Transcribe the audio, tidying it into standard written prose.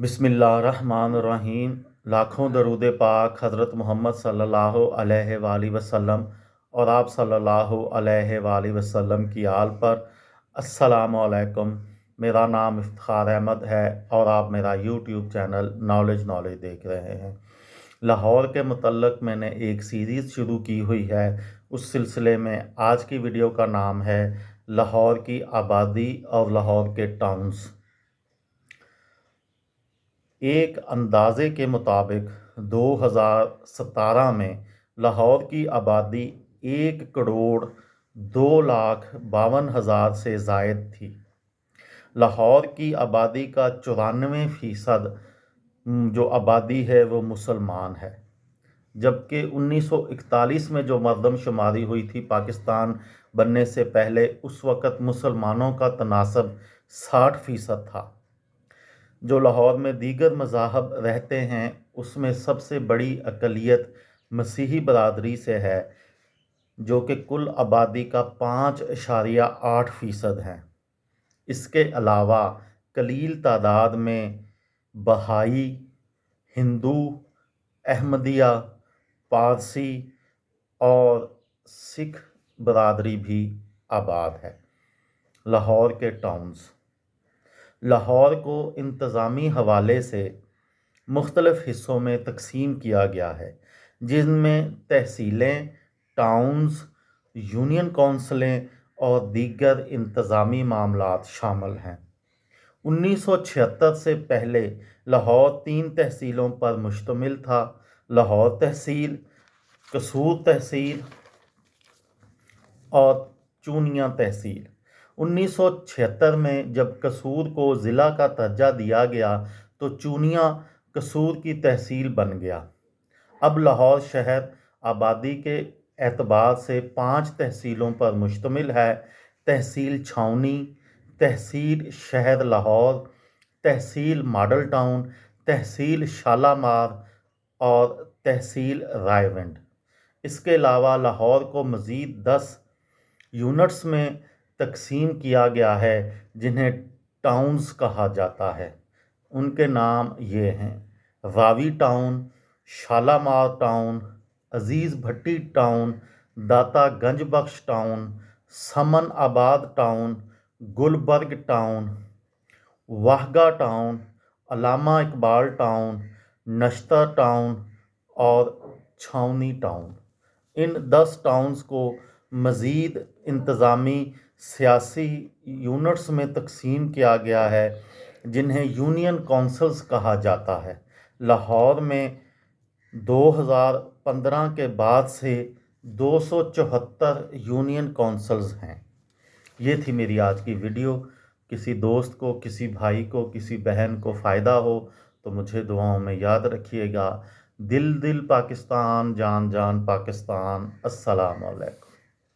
बिस्मिल्लाहिर्रहमानिर्रहीम। लाखों दरूद पाक हज़रत मोहम्मद सल्लल्लाहु अलैहि वालैहि वसल्लम और आप सल्लल्लाहु अलैहि वालैहि वसल्लम की आल पर। अस्सलामु अलैकुम। मेरा नाम इफ्तिखार अहमद है और आप मेरा यूट्यूब चैनल नॉलेज देख रहे हैं। लाहौर के मुतल्लक मैंने एक सीरीज़ शुरू की हुई है। उस सिलसिले में आज की वीडियो का नाम है लाहौर की आबादी और लाहौर के टाउन्स। एक अंदाज़े के मुताबिक 2017 में लाहौर की आबादी 1,02,52,000 से ज़ायद थी। लाहौर की आबादी का 94% जो आबादी है वो मुसलमान है, जबकि 1941 में जो मरदमशुमारी हुई थी पाकिस्तान बनने से पहले, उस वक़्त मुसलमानों का तनासब 60% था। जो लाहौर में दीगर मज़ाहब रहते हैं उसमें सबसे बड़ी अक़लियत मसीही बरादरी से है, जो कि कुल आबादी का 5.8% है। इसके अलावा कलील तादाद में बहाई, हिंदू, अहमदिया, पारसी और सिख बरादरी भी आबाद है। लाहौर के टाउन्स। लाहौर को इंतज़ामी हवाले से मुख्तलिफ़ हिस्सों में तकसीम किया गया है, जिनमें तहसीलें, टाउन्स, यूनियन कौंसलें और दीगर इंतज़ामी मामलात शामिल हैं। 1976 से पहले लाहौर 3 तहसीलों पर मुश्तमिल था: लाहौर तहसील, कसूर तहसील और चूनिया तहसील। 1976 में जब कसूर को ज़िला का दर्जा दिया गया तो चूनिया कसूर की तहसील बन गया। अब लाहौर शहर आबादी के एतबार से 5 तहसीलों पर मुश्तमिल है: तहसील छावनी, तहसील शहर लाहौर, तहसील मॉडल टाउन, तहसील शालामार और तहसील रायविंड। इसके अलावा लाहौर को मज़ीद 10 यूनिट्स में तकसीम किया गया है, जिन्हें टाउन्स कहा जाता है। उनके नाम ये हैं: रावी टाउन, शालामार टाउन, अजीज़ भट्टी टाउन, दाता गंज बख्श टाउन, समन आबाद town, Gulberg town, वाहगा town, Allama Iqbal town, नश्तर town और छावनी टाउन। इन 10 टाउन्स को मज़ीद इंतज़ामी सियासी यूनिट्स में तकसीम किया गया है, जिन्हें यूनियन कौंसल्स कहा जाता है। लाहौर में 2015 के बाद से 274 यूनियन कौंसल्स हैं। ये थी मेरी आज की वीडियो। किसी दोस्त को, किसी भाई को, किसी बहन को फ़ायदा हो तो मुझे दुआओं में याद रखिएगा। दिल दिल पाकिस्तान, जान जान पाकिस्तान। अस्सलाम वालेकुम।